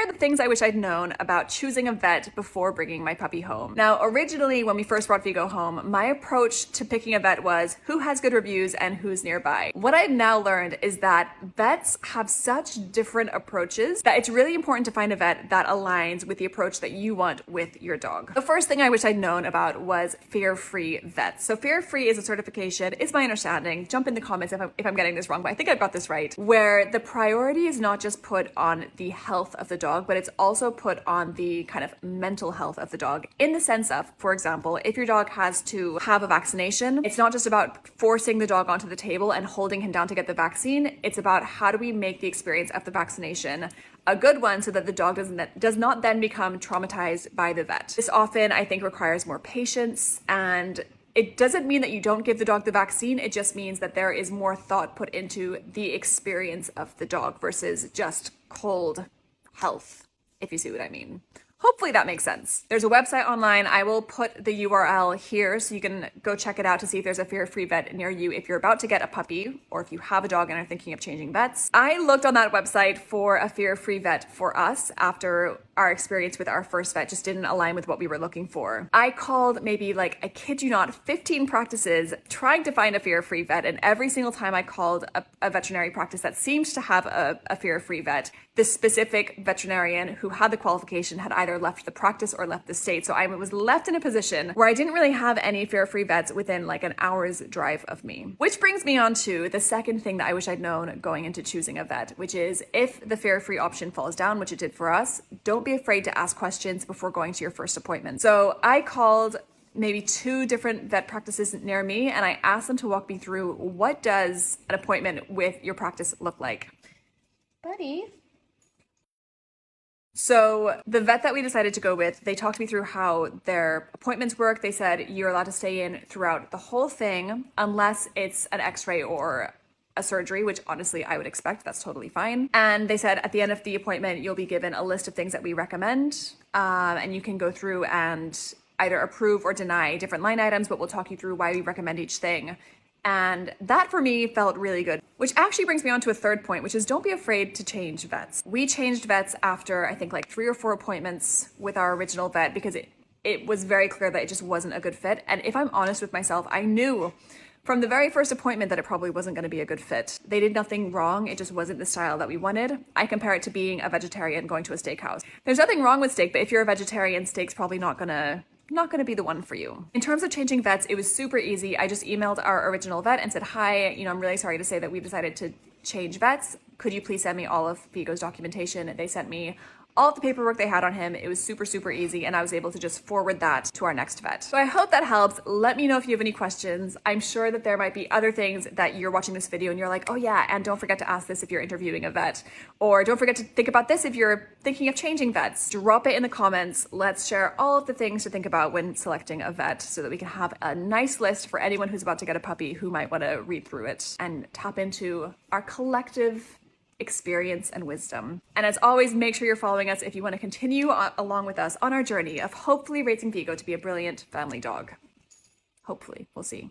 are the things I wish I'd known about choosing a vet before bringing my puppy home. Now, originally, when we first brought Vigo home, my approach to picking a vet was who has good reviews and who's nearby. What I've now learned is that vets have such different approaches that it's really important to find a vet that aligns with the approach that you want with your dog. The first thing I wish I'd known about was fear-free vets. So fear-free is a certification, is my understanding. Jump in the comments if I'm getting this wrong, but I think I've got this right, where the priority is not just put on the health of the dog, but it's also put on the kind of mental health of the dog, in the sense of, for example, if your dog has to have a vaccination, it's not just about forcing the dog onto the table and holding him down to get the vaccine. It's about how do we make the experience of the vaccination a good one so that the dog does not then become traumatized by the vet. This often, I think, requires more patience, and it doesn't mean that you don't give the dog the vaccine. It just means that there is more thought put into the experience of the dog versus just cold health, if you see what I mean. Hopefully that makes sense. There's a website online. I will put the URL here so you can go check it out to see if there's a fear-free vet near you if you're about to get a puppy or if you have a dog and are thinking of changing vets. I looked on that website for a fear-free vet for us after our experience with our first vet just didn't align with what we were looking for. I called maybe, like, I kid you not, 15 practices trying to find a fear-free vet, and every single time I called a veterinary practice that seemed to have a fear-free vet, the specific veterinarian who had the qualification had either left the practice or left the state. So I was left in a position where I didn't really have any fear-free vets within like an hour's drive of me. Which brings me on to the second thing that I wish I'd known going into choosing a vet, which is if the fear-free option falls down, which it did for us, don't be afraid to ask questions before going to your first appointment. So I called maybe 2 different vet practices near me, and I asked them to walk me through what does an appointment with your practice look like. Buddy. So the vet that we decided to go with, they talked me through how their appointments work. They said you're allowed to stay in throughout the whole thing unless it's an x-ray or a surgery, which honestly I would expect. That's totally fine. And they said at the end of the appointment, you'll be given a list of things that we recommend, and you can go through and either approve or deny different line items, but we'll talk you through why we recommend each thing. And that for me felt really good, which actually brings me on to a third point, which is don't be afraid to change vets. We changed vets after I think like 3 or 4 appointments with our original vet because it was very clear that it just wasn't a good fit. And if I'm honest with myself, I knew from the very first appointment that it probably wasn't going to be a good fit. They did nothing wrong. It just wasn't the style that we wanted. I compare it to being a vegetarian going to a steakhouse. There's nothing wrong with steak, but if you're a vegetarian, steak's probably not going to be the one for you. In terms of changing vets, it was super easy. I just emailed our original vet and said, hi, I'm really sorry to say that we've decided to change vets. Could you please send me all of Vigo's documentation? They sent me all of the paperwork they had on him. It was super, super easy, and I was able to just forward that to our next vet. So I hope that helps. Let me know if you have any questions. I'm sure that there might be other things that you're watching this video and you're like, oh yeah, and don't forget to ask this if you're interviewing a vet, or don't forget to think about this if you're thinking of changing vets. Drop it in the comments. Let's share all of the things to think about when selecting a vet so that we can have a nice list for anyone who's about to get a puppy who might want to read through it and tap into our collective experience and wisdom. And as always, make sure you're following us if you want to continue along with us on our journey of hopefully raising Vigo to be a brilliant family dog. Hopefully, we'll see.